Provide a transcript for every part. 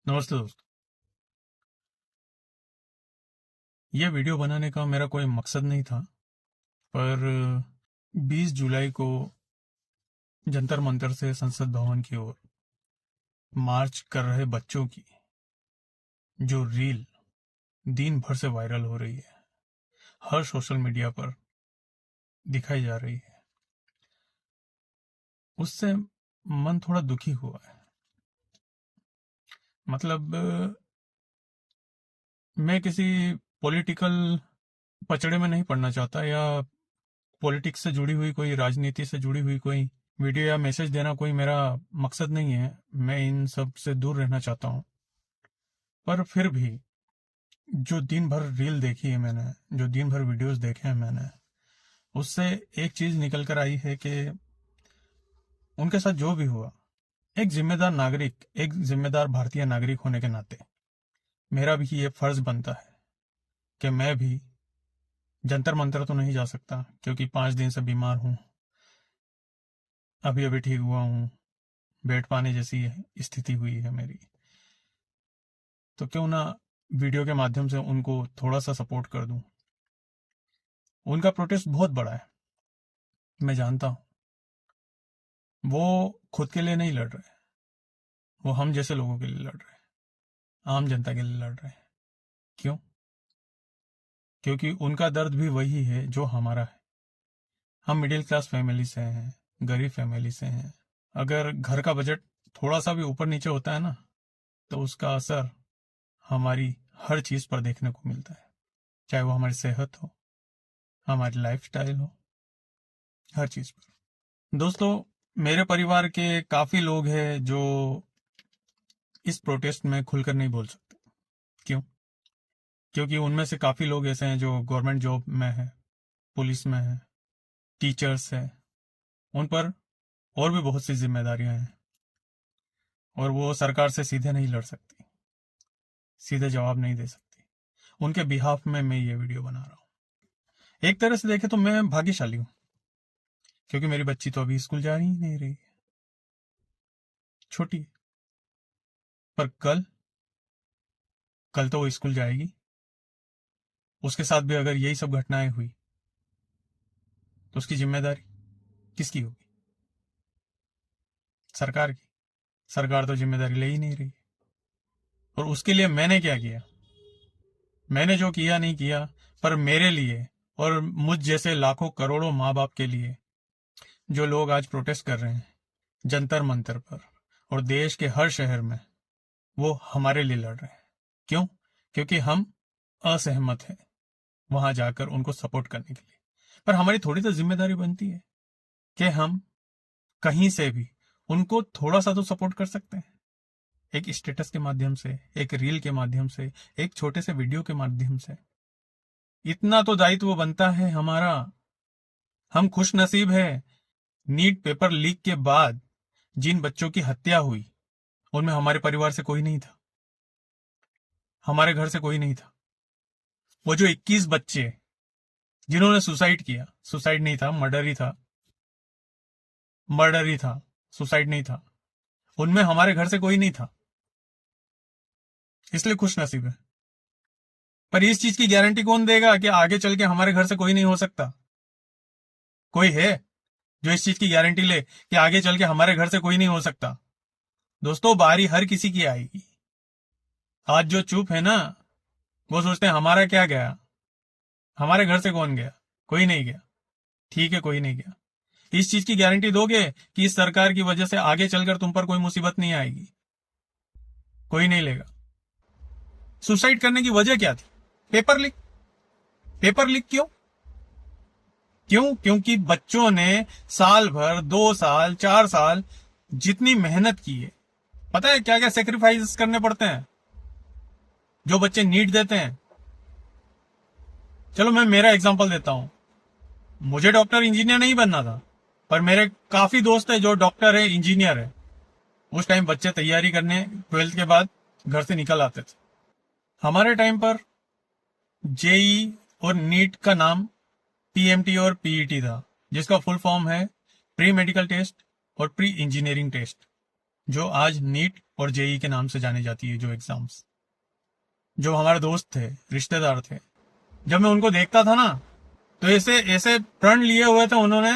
नमस्ते दोस्तों। यह वीडियो बनाने का मेरा कोई मकसद नहीं था, पर 20 जुलाई को जंतर मंतर से संसद भवन की ओर मार्च कर रहे बच्चों की जो रील दिन भर से वायरल हो रही है, हर सोशल मीडिया पर दिखाई जा रही है, उससे मन थोड़ा दुखी हुआ है। मतलब मैं किसी पॉलिटिकल पचड़े में नहीं पड़ना चाहता, या पॉलिटिक्स से जुड़ी हुई कोई, राजनीति से जुड़ी हुई कोई वीडियो या मैसेज देना कोई मेरा मकसद नहीं है। मैं इन सब से दूर रहना चाहता हूँ। पर फिर भी जो दिन भर रील देखी है मैंने, जो दिन भर वीडियोस देखे हैं मैंने, उससे एक चीज निकल कर आई है कि उनके साथ जो भी हुआ, एक जिम्मेदार नागरिक, एक जिम्मेदार भारतीय नागरिक होने के नाते मेरा भी ये फर्ज बनता है कि मैं भी जंतर मंतर तो नहीं जा सकता, क्योंकि 5 दिन से बीमार हूँ, अभी अभी ठीक हुआ हूँ, बेड पाने जैसी स्थिति हुई है मेरी। तो क्यों ना वीडियो के माध्यम से उनको थोड़ा सा सपोर्ट कर दूं। उनका प्रोटेस्ट बहुत बड़ा है, मैं जानता हूं। वो खुद के लिए नहीं लड़ रहे, वो हम जैसे लोगों के लिए लड़ रहे हैं, आम जनता के लिए लड़ रहे हैं। क्यों? क्योंकि उनका दर्द भी वही है जो हमारा है। हम मिडिल क्लास फैमिली से हैं, गरीब फैमिली से हैं। अगर घर का बजट थोड़ा सा भी ऊपर नीचे होता है ना, तो उसका असर हमारी हर चीज पर देखने को मिलता है, चाहे वो हमारी सेहत हो, हमारी लाइफस्टाइल हो, हर चीज पर। दोस्तों, मेरे परिवार के काफी लोग हैं जो इस प्रोटेस्ट में खुलकर नहीं बोल सकते। क्यों? क्योंकि उनमें से काफी लोग ऐसे हैं जो गवर्नमेंट जॉब में है, पुलिस में है, टीचर्स है। उन पर और भी बहुत सी जिम्मेदारियां हैं, और वो सरकार से सीधे नहीं लड़ सकती, सीधे जवाब नहीं दे सकती। उनके बिहाफ में मैं ये वीडियो बना रहा हूँ। एक तरह से देखे तो मैं भाग्यशाली हूँ, क्योंकि मेरी बच्ची तो अभी स्कूल जा ही नहीं रही है, छोटी है। पर कल कल तो वो स्कूल जाएगी। उसके साथ भी अगर यही सब घटनाएं हुई तो उसकी जिम्मेदारी किसकी होगी? सरकार की। सरकार तो जिम्मेदारी ले ही नहीं रही। और उसके लिए मैंने क्या किया? मैंने जो किया नहीं किया, पर मेरे लिए और मुझ जैसे लाखों करोड़ों माँ बाप के लिए, जो लोग आज प्रोटेस्ट कर रहे हैं जंतर मंतर पर और देश के हर शहर में, वो हमारे लिए लड़ रहे हैं। क्यों? क्योंकि हम असहमत हैं वहां जाकर उनको सपोर्ट करने के लिए। पर हमारी थोड़ी तो जिम्मेदारी बनती है कि हम कहीं से भी उनको थोड़ा सा तो सपोर्ट कर सकते हैं। एक स्टेटस के माध्यम से, एक रील के माध्यम से, एक छोटे से वीडियो के माध्यम से। इतना तो दायित्व बनता है हमारा। हम खुश नसीब है, नीट पेपर लीक के बाद जिन बच्चों की हत्या हुई, उनमें हमारे परिवार से कोई नहीं था, हमारे घर से कोई नहीं था। वो जो 21 बच्चे जिन्होंने सुसाइड किया, सुसाइड नहीं था, मर्डर ही था, मर्डर ही था, सुसाइड नहीं था, उनमें हमारे घर से कोई नहीं था, इसलिए खुश नसीब है। पर इस चीज की गारंटी कौन देगा कि आगे चल के हमारे घर से कोई नहीं हो सकता? कोई है जो इस चीज की गारंटी ले कि आगे चल के हमारे घर से कोई नहीं हो सकता? दोस्तों, बारी हर किसी की आएगी। आज जो चुप है ना, वो सोचते हैं हमारा क्या गया, हमारे घर से कौन गया? कोई नहीं गया। ठीक है, कोई नहीं गया। इस चीज की गारंटी दोगे कि इस सरकार की वजह से आगे चलकर तुम पर कोई मुसीबत नहीं आएगी? कोई नहीं लेगा। सुसाइड करने की वजह क्या थी? Paper leak. पेपर लीक क्यों? क्यों? क्योंकि बच्चों ने साल भर, 2 साल, 4 साल जितनी मेहनत की है, पता है क्या क्या सेक्रीफाइस करने पड़ते हैं जो बच्चे नीट देते हैं? चलो मैं मेरा एग्जांपल देता हूं। मुझे डॉक्टर इंजीनियर नहीं बनना था, पर मेरे काफी दोस्त है जो डॉक्टर है, इंजीनियर है। उस टाइम बच्चे तैयारी करने 12th के बाद घर से निकल आते थे। हमारे टाइम पर जेई और नीट का नाम पीएमटी और पीईटी था, जिसका फुल फॉर्म है प्री मेडिकल टेस्ट और प्री इंजीनियरिंग टेस्ट, जो आज नीट और जेई के नाम से जानी जाती है जो एग्जाम्स, जो हमारे दोस्त थे, रिश्तेदार थे, जब मैं उनको देखता था ना, तो ऐसे ऐसे प्रण लिए हुए थे उन्होंने।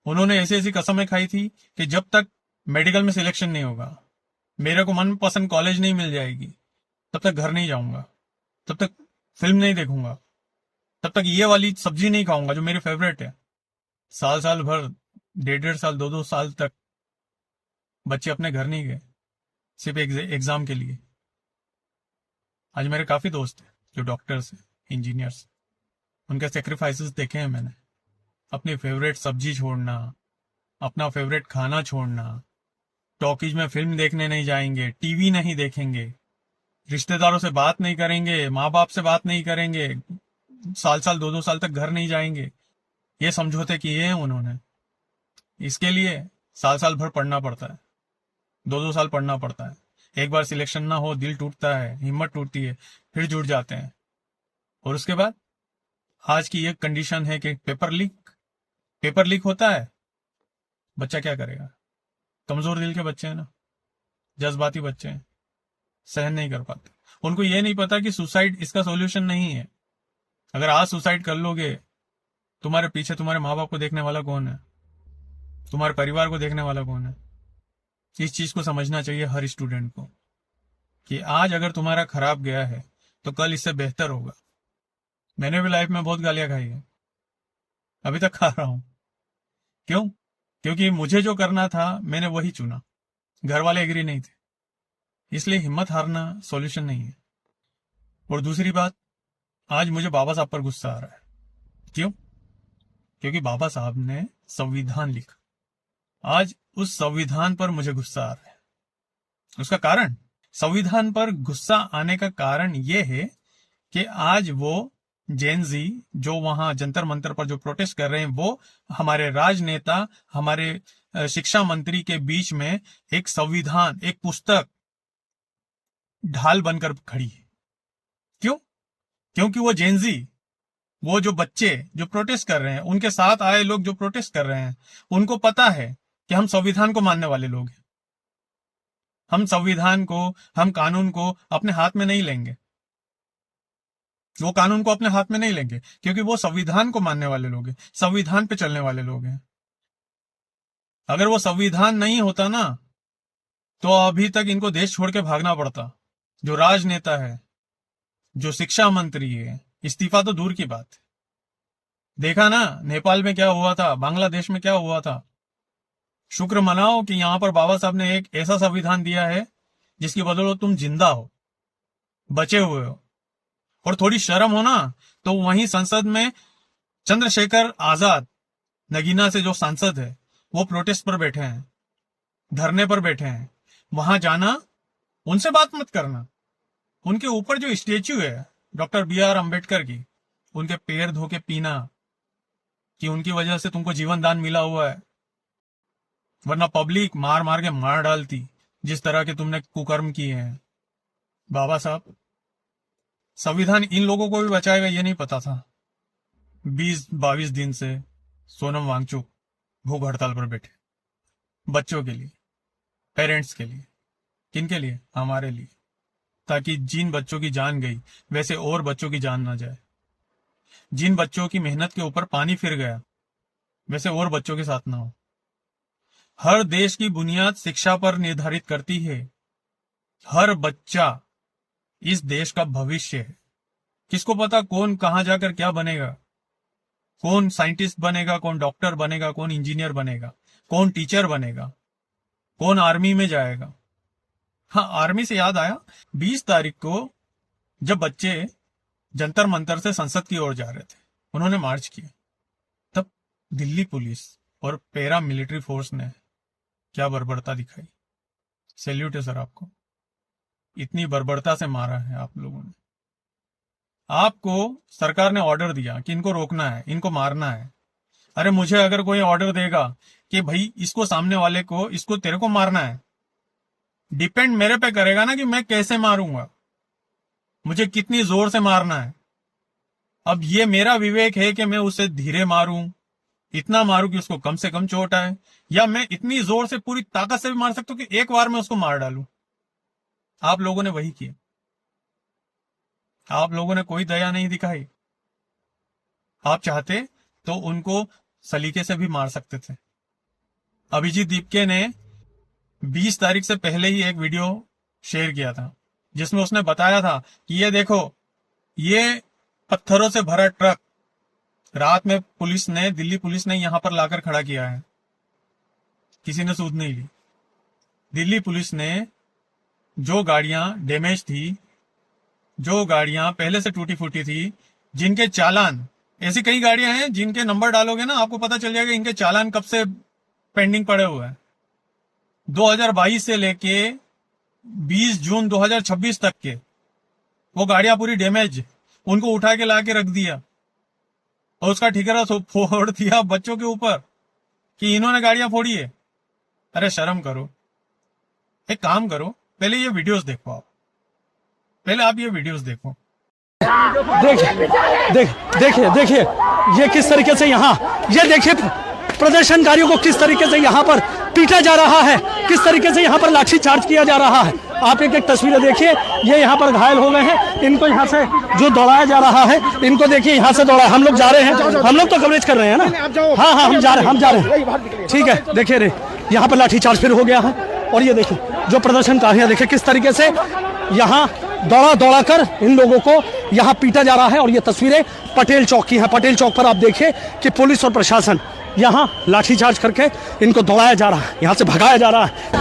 उन्होंने ऐसी ऐसी कसमें खाई थी कि जब तक मेडिकल में सिलेक्शन नहीं होगा, मेरे को मनपसंद कॉलेज नहीं मिल जाएगी, तब तक घर नहीं जाऊंगा, तब तक फिल्म नहीं देखूंगा, तब तक ये वाली सब्जी नहीं खाऊंगा जो मेरी फेवरेट है। साल साल भर, डेढ़ डेढ़ साल, दो दो साल तक बच्चे अपने घर नहीं गए, सिर्फ एग्जाम के लिए। आज मेरे काफी दोस्त हैं जो डॉक्टर्स हैं, इंजीनियर्स, उनके सेक्रीफाइसेस देखे हैं मैंने। अपनी फेवरेट सब्जी छोड़ना, अपना फेवरेट खाना छोड़ना, टॉकीज में फिल्म देखने नहीं जाएंगे, टीवी नहीं देखेंगे, रिश्तेदारों से बात नहीं करेंगे, माँ बाप से बात नहीं करेंगे, साल साल, दो दो साल तक घर नहीं जाएंगे। ये समझौते किए हैं उन्होंने। इसके लिए साल साल भर पढ़ना पड़ता है, दो दो साल पढ़ना पड़ता है। एक बार सिलेक्शन ना हो, दिल टूटता है, हिम्मत टूटती है, फिर जुट जाते हैं। और उसके बाद आज की ये कंडीशन है कि पेपर लीक होता है, बच्चा क्या करेगा? कमजोर दिल के बच्चे हैं ना, जज्बाती बच्चे हैं, सहन नहीं कर पाते। उनको ये नहीं पता कि सुसाइड इसका सॉल्यूशन नहीं है। अगर आज सुसाइड कर लोगे, तुम्हारे पीछे तुम्हारे माँ बाप को देखने वाला कौन है? तुम्हारे परिवार को देखने वाला कौन है? इस चीज को समझना चाहिए हर स्टूडेंट को कि आज अगर तुम्हारा खराब गया है तो कल इससे बेहतर होगा। मैंने भी लाइफ में बहुत गालियां खाई है, अभी तक खा रहा हूं। क्यों? क्योंकि मुझे जो करना था मैंने वही चुना, घर वाले एग्री नहीं थे। इसलिए हिम्मत हारना सॉल्यूशन नहीं है। और दूसरी बात, आज मुझे बाबा साहब पर गुस्सा आ रहा है। क्यों? क्योंकि बाबा साहब ने संविधान लिखा। आज उस संविधान पर मुझे गुस्सा आ रहा है। उसका कारण, संविधान पर गुस्सा आने का कारण यह है कि आज वो जेनजी जो वहां जंतर मंतर पर जो प्रोटेस्ट कर रहे हैं, वो हमारे राजनेता, हमारे शिक्षा मंत्री के बीच में एक संविधान, एक पुस्तक ढाल बनकर खड़ी है। क्यों? क्योंकि वो जेनजी, वो जो बच्चे जो प्रोटेस्ट कर रहे हैं, उनके साथ आए लोग जो प्रोटेस्ट कर रहे हैं, उनको पता है कि हम संविधान को मानने वाले लोग हैं। हम संविधान को, हम कानून को अपने हाथ में नहीं लेंगे। वो कानून को अपने हाथ में नहीं लेंगे क्योंकि वो संविधान को मानने वाले लोग हैं, संविधान पे चलने वाले लोग हैं। अगर वो संविधान नहीं होता ना, तो अभी तक इनको देश छोड़ के भागना पड़ता। जो राजनेता है, जो शिक्षा मंत्री है, इस्तीफा तो दूर की बात है। देखा ना नेपाल में क्या हुआ था, बांग्लादेश में क्या हुआ था। शुक्र मनाओ कि यहां पर बाबा साहब ने एक ऐसा संविधान दिया है जिसकी बदौलत तुम जिंदा हो, बचे हुए हो। और थोड़ी शर्म हो ना, तो वहीं संसद में चंद्रशेखर आजाद, नगीना से जो सांसद है, वो प्रोटेस्ट पर बैठे हैं, धरने पर बैठे हैं। वहां जाना, उनसे बात मत करना। उनके ऊपर जो स्टेच्यू है डॉक्टर BR अम्बेडकर की, उनके पैर धो के पीना कि उनकी वजह से तुमको जीवन दान मिला हुआ है, वरना पब्लिक मार मार के मार डालती जिस तरह के तुमने कुकर्म किए हैं। बाबा साहब, संविधान इन लोगों को भी बचाएगा ये नहीं पता था। 20-22 दिन से सोनम वांगचुक भूख हड़ताल पर बैठे, बच्चों के लिए, पेरेंट्स के लिए। किनके लिए? हमारे लिए, ताकि जिन बच्चों की जान गई वैसे और बच्चों की जान ना जाए। जिन बच्चों की मेहनत के ऊपर पानी फिर गया वैसे और बच्चों के साथ ना हो। हर देश की बुनियाद शिक्षा पर निर्धारित करती है। हर बच्चा इस देश का भविष्य है। किसको पता कौन कहां जाकर क्या बनेगा, कौन साइंटिस्ट बनेगा, कौन डॉक्टर बनेगा, कौन इंजीनियर बनेगा, कौन टीचर बनेगा, कौन आर्मी में जाएगा। हाँ, आर्मी से याद आया, 20 तारीख को जब बच्चे जंतर मंतर से संसद की ओर जा रहे थे, उन्होंने मार्च किया, तब दिल्ली पुलिस और पैरा मिलिट्री फोर्स ने क्या बर्बरता दिखाई। सैल्यूट है सर आपको। इतनी बर्बरता से मारा है आप लोगों ने। आपको सरकार ने ऑर्डर दिया कि इनको रोकना है, इनको मारना है। अरे मुझे अगर कोई ऑर्डर देगा कि भाई इसको, सामने वाले को, इसको तेरे को मारना है, डिपेंड मेरे पे करेगा ना कि मैं कैसे मारूंगा, मुझे कितनी जोर से मारना है। अब ये मेरा विवेक है कि मैं उसे धीरे मारूं, इतना मारूं कि उसको कम से कम चोट आए, या मैं इतनी जोर से पूरी ताकत से भी मार सकता हूं कि एक बार में उसको मार डालूं। आप लोगों ने वही किया। आप लोगों ने कोई दया नहीं दिखाई। आप चाहते तो उनको सलीके से भी मार सकते थे। अभिजीत दीपके ने 20 तारीख से पहले ही एक वीडियो शेयर किया था जिसमें उसने बताया था कि ये देखो, ये पत्थरों से भरा ट्रक रात में दिल्ली पुलिस ने यहां पर लाकर खड़ा किया है। किसी ने सूद नहीं ली। दिल्ली पुलिस ने जो गाड़ियां डैमेज थी, जो गाड़ियां पहले से टूटी फूटी थी, जिनके चालान, ऐसी कई गाड़ियां हैं जिनके नंबर डालोगे ना आपको पता चल जाएगा इनके चालान कब से पेंडिंग पड़े हुए हैं। 2022 से लेके 20 जून 2026 तक के वो गाड़ियां पूरी डैमेज, उनको उठा के ला के रख दिया और उसका ठिकाना फोड़ दिया बच्चों के ऊपर कि इन्होंने गाड़ियां फोड़ी है। अरे शर्म करो। एक काम करो, पहले ये वीडियोस देखो। आप ये वीडियोस देखो। देखिए ये किस तरीके से यहाँ, ये देखिए प्रदर्शनकारियों को किस तरीके से यहाँ पर पीटा जा रहा है, किस तरीके से यहाँ पर लाठी चार्ज किया जा रहा है। आप एक तस्वीरें देखिए, ये यहाँ पर घायल हो गए हैं, इनको यहाँ से जो दौड़ाया जा रहा है, इनको देखिए यहाँ से दौड़ा। हम लोग जा रहे हैं, हम लोग तो कवरेज कर रहे हैं ना। हाँ हम जा रहे हैं। ठीक है, देखिए रे यहाँ पर लाठी चार्ज फिर हो गया है। और ये देखिए जो प्रदर्शनकारियां, देखिए किस तरीके से यहाँ दौड़ा कर इन लोगों को यहाँ पीटा जा रहा है। और ये तस्वीरें पटेल चौक की हैं। पटेल चौक पर आप देखिए कि पुलिस और प्रशासन यहाँ लाठीचार्ज करके इनको दौड़ाया जा रहा है, यहाँ से भगाया जा रहा है।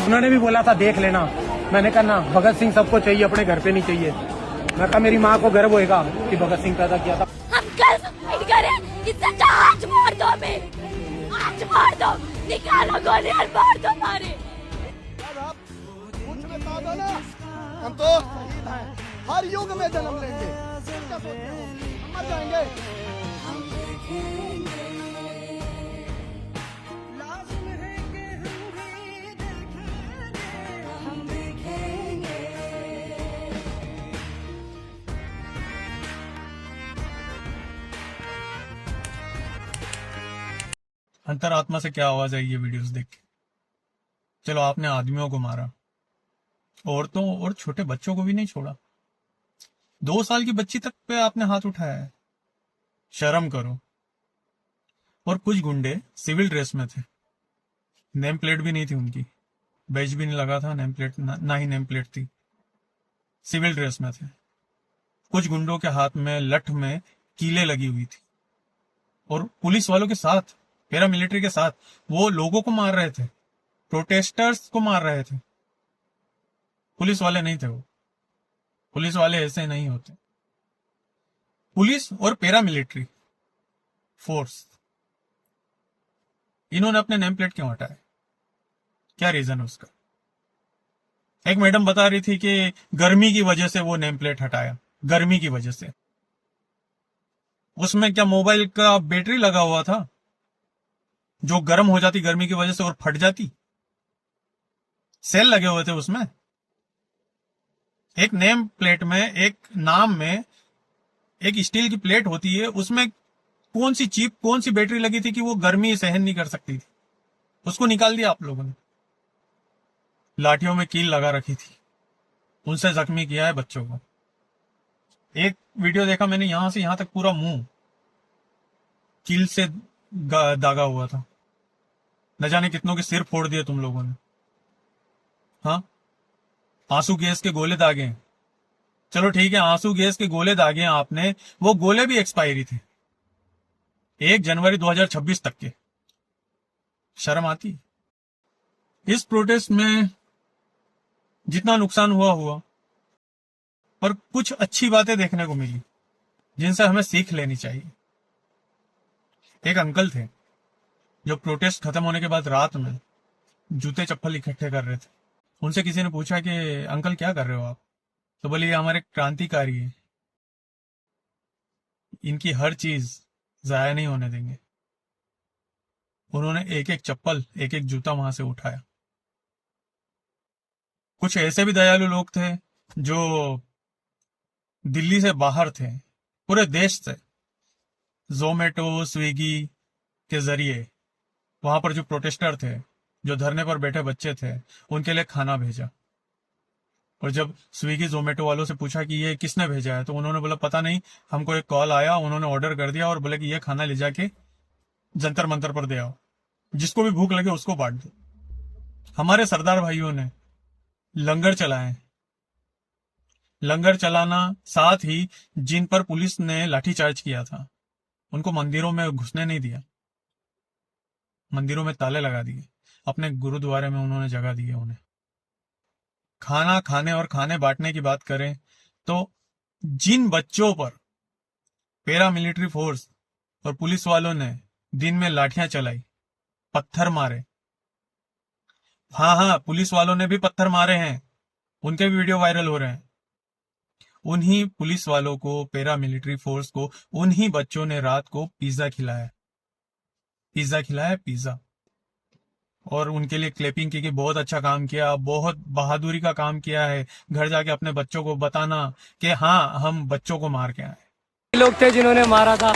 उन्होंने भी बोला था देख लेना, मैंने कहा ना, भगत सिंह सबको चाहिए, अपने घर पे नहीं चाहिए। मैं कहा मेरी माँ को गर्व होएगा कि भगत सिंह पैदा किया था। हम कल फाइट करें, इससे अच्छा आज मार दो हमें, आज मार दो, निकालो गोली और मार दो मारे। कुछ में बता दो ना, हम तो हर युग में जन्म लेंगे, हम मर जाएंगे। अंतरात्मा से क्या आवाज आई ये वीडियोस देख के। चलो आपने आदमियों को मारा, औरतों और छोटे बच्चों को भी नहीं छोड़ा। 2 साल की बच्ची तक पे आपने हाथ उठाया है। शर्म करो। और कुछ गुंडे सिविल ड्रेस में थे, नेम प्लेट भी नहीं थी उनकी, बैज भी नहीं लगा था, नेम प्लेट ना ही नेम प्लेट थी, सिविल ड्रेस में थे। कुछ गुंडों के हाथ में लठ में कीलें लगी हुई थी और पुलिस वालों के साथ, पैरामिलिट्री के साथ वो लोगों को मार रहे थे, प्रोटेस्टर्स को मार रहे थे। पुलिस वाले नहीं थे वो। पुलिस वाले ऐसे नहीं होते। पुलिस और पैरामिलिट्री फोर्स, इन्होंने अपने नेम प्लेट क्यों हटाए? क्या रीजन है उसका? एक मैडम बता रही थी कि गर्मी की वजह से वो नेम प्लेट हटाया, गर्मी की वजह से। उसमें क्या मोबाइल का बैटरी लगा हुआ था जो गर्म हो जाती गर्मी की वजह से और फट जाती? सेल लगे हुए थे उसमें। एक नेम प्लेट में, एक नाम में एक स्टील की प्लेट होती है, उसमें कौन सी चिप, कौन सी बैटरी लगी थी कि वो गर्मी सहन नहीं कर सकती थी? उसको निकाल दिया आप लोगों ने। लाठियों में कील लगा रखी थी, उनसे जख्मी किया है बच्चों को। एक वीडियो देखा मैंने, यहां से यहां तक पूरा मुंह कील से दागा हुआ था। न जाने कितनों के सिर फोड़ दिए तुम लोगों ने। हाँ, आंसू गैस के गोले दागे हैं। चलो ठीक है, आंसू गैस के गोले दागे हैं आपने, वो गोले भी एक्सपायरी थे 1 जनवरी 2026 तक के। शर्म आती? इस प्रोटेस्ट में जितना नुकसान हुआ, पर कुछ अच्छी बातें देखने को मिली जिनसे हमें सीख लेनी चाहिए। एक अंकल थे जो प्रोटेस्ट खत्म होने के बाद रात में जूते चप्पल इकट्ठे कर रहे थे। उनसे किसी ने पूछा कि अंकल क्या कर रहे हो आप? तो बोले ये हमारे क्रांतिकारी है, इनकी हर चीज जाया नहीं होने देंगे। उन्होंने एक एक चप्पल, एक एक जूता वहां से उठाया। कुछ ऐसे भी दयालु लोग थे जो दिल्ली से बाहर थे, पूरे देश से जोमेटो, स्विगी के जरिए वहां पर जो प्रोटेस्टर थे, जो धरने पर बैठे बच्चे थे, उनके लिए खाना भेजा। और जब स्विगी जोमेटो वालों से पूछा कि ये किसने भेजा है, तो उन्होंने बोला पता नहीं, हमको एक कॉल आया, उन्होंने ऑर्डर कर दिया और बोले कि ये खाना ले जाके जंतर मंतर पर दे आओ, जिसको भी भूख लगे उसको बांट दो। हमारे सरदार भाइयों ने लंगर चलाए। लंगर चलाना, साथ ही जिन पर पुलिस ने लाठीचार्ज किया था उनको मंदिरों में घुसने नहीं दिया, मंदिरों में ताले लगा दिए, अपने गुरुद्वारे में उन्होंने जगह दी है उन्हें। खाना खाने और खाने बांटने की बात करें तो जिन बच्चों पर पैरामिलिट्री फोर्स और पुलिस वालों ने दिन में लाठियां चलाई, पत्थर मारे, हाँ, पुलिस वालों ने भी पत्थर मारे हैं, उनके भी वीडियो वायरल हो रहे हैं। उन्हीं पुलिस वालों को, पैरामिलिट्री फोर्स को, उन्हीं बच्चों ने रात को पिज्जा खिलाया, पिज्जा। और उनके लिए क्लैपिंग की कि बहुत अच्छा काम किया, बहुत बहादुरी का काम किया है। घर जाके अपने बच्चों को बताना कि हाँ, हम बच्चों को मार के आए। लोग थे जिन्होंने मारा था,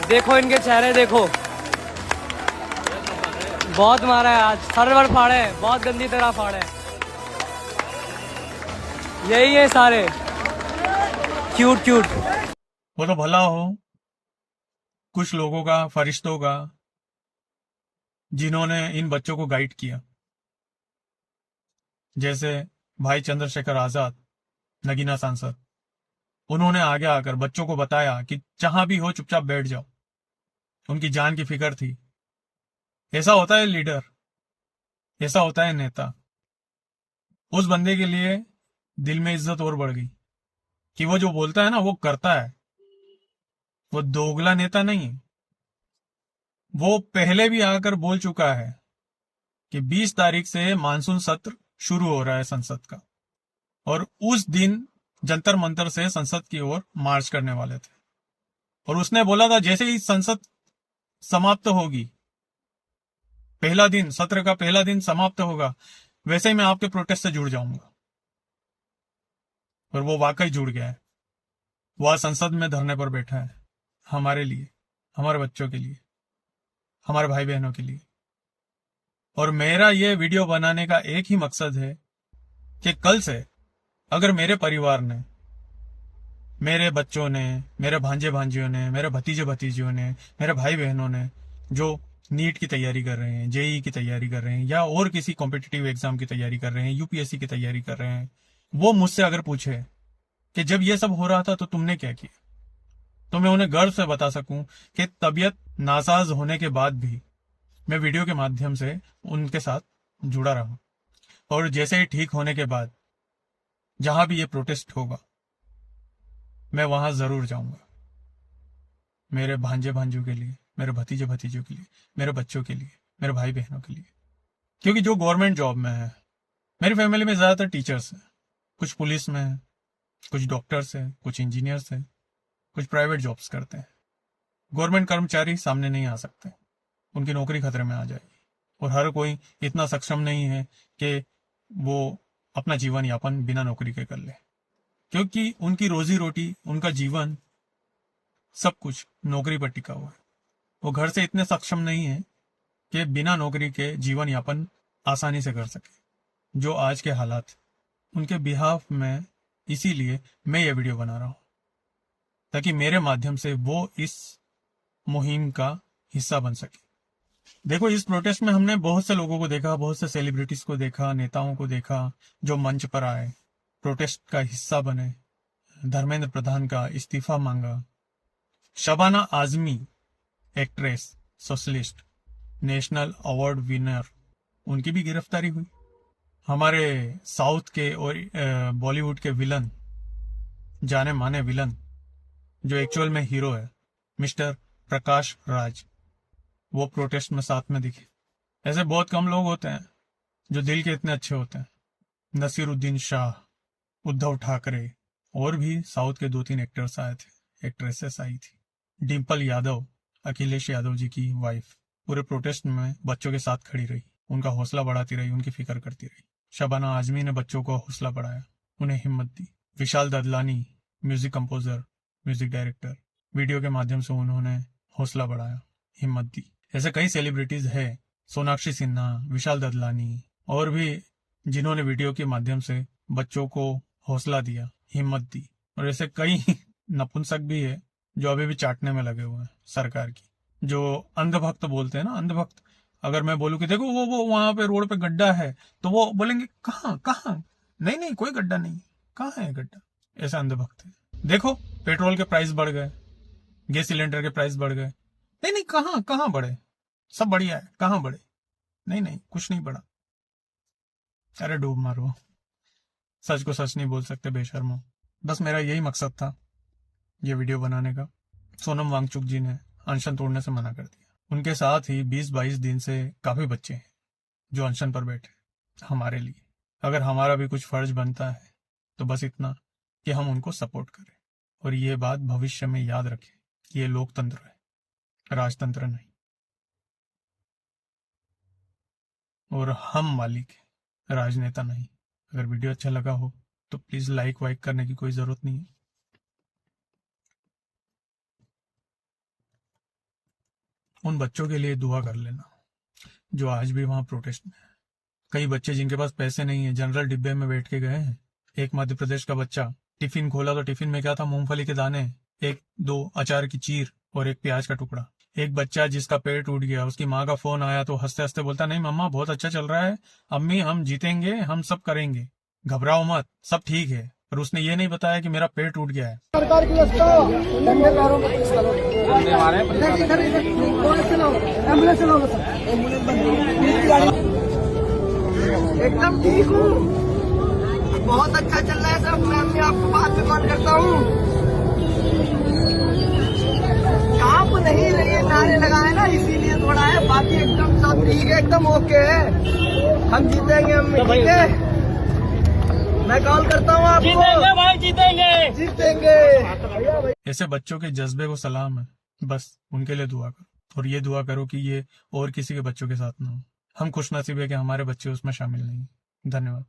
देखो इनके चेहरे देखो, बहुत मारा है आज, सरवर फाड़े, बहुत गंदी तरह फाड़े। यही है सारे क्यूट। वो तो भला हो कुछ लोगों का, फरिश्तों का, जिन्होंने इन बच्चों को गाइड किया, जैसे भाई चंद्रशेखर आजाद, नगीना सांसद। उन्होंने आगे आकर बच्चों को बताया कि जहां भी हो चुपचाप बैठ जाओ, उनकी जान की फिक्र थी। ऐसा होता है लीडर, ऐसा होता है नेता। उस बंदे के लिए दिल में इज्जत और बढ़ गई कि वो जो बोलता है ना वो करता है। वो दोगला नेता नहीं, वो पहले भी आकर बोल चुका है कि 20 तारीख से मानसून सत्र शुरू हो रहा है संसद का, और उस दिन जंतर मंतर से संसद की ओर मार्च करने वाले थे। और उसने बोला था जैसे ही संसद समाप्त होगी, पहला दिन, सत्र का पहला दिन समाप्त होगा, वैसे ही मैं आपके प्रोटेस्ट से जुड़ जाऊंगा। और वो वाकई जुड़ गया है। वह संसद में धरने पर बैठा है, हमारे लिए, हमारे बच्चों के लिए, हमारे भाई बहनों के लिए। और मेरा ये वीडियो बनाने का एक ही मकसद है कि कल से अगर मेरे परिवार ने, मेरे बच्चों ने, मेरे भांजे भांजियों ने, मेरे भतीजे भतीजियों ने, मेरे भाई बहनों ने जो नीट की तैयारी कर रहे हैं, जेईई की तैयारी कर रहे हैं, या और किसी कॉम्पिटिटिव एग्जाम की तैयारी कर रहे हैं, यूपीएससी की तैयारी कर रहे हैं, वो मुझसे अगर पूछे कि जब ये सब हो रहा था तो तुमने क्या किया, तो मैं उन्हें गर्व से बता सकूं कि तबीयत नासाज होने के बाद भी मैं वीडियो के माध्यम से उनके साथ जुड़ा रहा। और जैसे ही ठीक होने के बाद जहां भी ये प्रोटेस्ट होगा मैं वहां जरूर जाऊंगा, मेरे भांजे भांजों के लिए, मेरे भतीजे भतीजों के लिए, मेरे बच्चों के लिए, मेरे भाई बहनों के लिए। क्योंकि जो गवर्नमेंट जॉब में है, मेरी फैमिली में ज्यादातर टीचर्स हैं, कुछ पुलिस में है, कुछ डॉक्टर्स हैं, कुछ इंजीनियर्स हैं, कुछ प्राइवेट जॉब्स करते हैं। गवर्नमेंट कर्मचारी सामने नहीं आ सकते, उनकी नौकरी खतरे में आ जाएगी। और हर कोई इतना सक्षम नहीं है कि वो अपना जीवन यापन बिना नौकरी के कर ले, क्योंकि उनकी रोजी रोटी, उनका जीवन, सब कुछ नौकरी पर टिका हुआ है। वो घर से इतने सक्षम नहीं है कि बिना नौकरी के जीवन यापन आसानी से कर सके। जो आज के हालात उनके बिहाफ में, इसीलिए मैं ये वीडियो बना रहा हूं ताकि मेरे माध्यम से वो इस मुहिम का हिस्सा बन सके। देखो, इस प्रोटेस्ट में हमने बहुत से लोगों को देखा, बहुत से सेलिब्रिटीज को देखा, नेताओं को देखा जो मंच पर आए, प्रोटेस्ट का हिस्सा बने। धर्मेंद्र प्रधान का इस्तीफा मांगा, Shabana Azmi, actress, socialist, national award winner, उनकी भी गिरफ्तारी हुई। हमारे साउथ के और बॉलीवुड के विलन, जाने माने विलन, जो एक्चुअल में हीरो है, मिस्टर प्रकाश राज, वो प्रोटेस्ट में साथ में दिखे। ऐसे बहुत कम लोग होते हैं जो दिल के इतने अच्छे होते हैं। नसीरुद्दीन शाह, उद्धव ठाकरे और भी साउथ के 2-3 एक्टर्स आए थे एक्ट्रेसेस आई थी। डिम्पल यादव, अखिलेश यादव जी की वाइफ, पूरे प्रोटेस्ट में बच्चों के साथ खड़ी रही, उनका हौसला बढ़ाती रही, उनकी फिक्र करती रही। शबाना आजमी ने बच्चों को हौसला बढ़ाया, उन्हें हिम्मत दी। Vishal Dadlani, music composer, music director, video के माध्यम से उन्होंने हौसला बढ़ाया, हिम्मत दी। ऐसे कई सेलिब्रिटीज है, सोनाक्षी सिन्हा, विशाल ददलानी और भी, जिन्होंने वीडियो के माध्यम से बच्चों को हौसला दिया, हिम्मत दी। और ऐसे कई नपुंसक भी है जो अभी भी चाटने में लगे हुए हैं सरकार की, जो अंधभक्त बोलते हैं ना, अंधभक्त। अगर मैं बोलूं कि देखो वो वहां पे रोड पे गड्ढा है, तो वो बोलेंगे कहाँ कहाँ, नहीं नहीं कोई गड्ढा नहीं, कहाँ है गड्ढा। ऐसा अंधभक्त है। देखो पेट्रोल के प्राइस बढ़ गए, गैस सिलेंडर के प्राइस बढ़ गए, नहीं नहीं कहाँ कहाँ बढ़े, सब बढ़िया है, कहाँ बढ़े, नहीं नहीं कुछ नहीं बढ़ा। अरे डूब मारो, सच को सच नहीं बोल सकते बेशर्मो। बस मेरा यही मकसद था ये वीडियो बनाने का। सोनम वांगचुक जी ने अनशन तोड़ने से मना कर दिया। उनके साथ ही 20-22 दिन से काफी बच्चे हैं जो अनशन पर बैठे हमारे लिए। अगर हमारा भी कुछ फर्ज बनता है तो बस इतना कि हम उनको सपोर्ट करें, और ये बात भविष्य में याद रखें कि ये लोकतंत्र है, राजतंत्र नहीं, और हम मालिक हैं, राजनेता नहीं। अगर वीडियो अच्छा लगा हो तो प्लीज लाइक वाइक करने की कोई जरूरत नहीं है। उन बच्चों के लिए दुआ कर लेना जो आज भी वहां प्रोटेस्ट में है। कई बच्चे जिनके पास पैसे नहीं है, जनरल डिब्बे में बैठ के गए हैं। एक मध्य प्रदेश का बच्चा टिफिन खोला तो टिफिन में क्या था, मूंगफली के दाने, 1-2 अचार की चीर और एक प्याज का टुकड़ा। एक बच्चा जिसका पेट टूट गया, उसकी माँ का फोन आया तो हंसते हंसते बोलता, नहीं मम्मा बहुत अच्छा चल रहा है, अम्मी हम जीतेंगे, हम सब करेंगे, घबराओ मत, सब ठीक है। पर उसने ये नहीं बताया कि मेरा पेट टूट गया है। सरकार की व्यवस्था डंडे पैरों में पुलिस करो, एम्बुलेंस चलाओ सर, एकदम ठीक हूँ, बहुत अच्छा चल रहा है सब। मैं आपको बात में कॉल करता हूँ। आप नहीं रहिए, नारे लगाए ना इसीलिए थोड़ा है, बाकी एकदम सब ठीक है, एकदम ओके है। हम जीतेंगे, हम जीतेंगे। मैं कॉल करता हूँ आपको, जीतेंगे भाई, जीतेंगे जीतेंगे। ऐसे बच्चों के जज्बे को सलाम है, बस उनके लिए दुआ करो, और ये दुआ करो कि ये और किसी के बच्चों के साथ ना हो। हम खुशनसीब है कि हमारे बच्चे उसमें शामिल नहीं। धन्यवाद।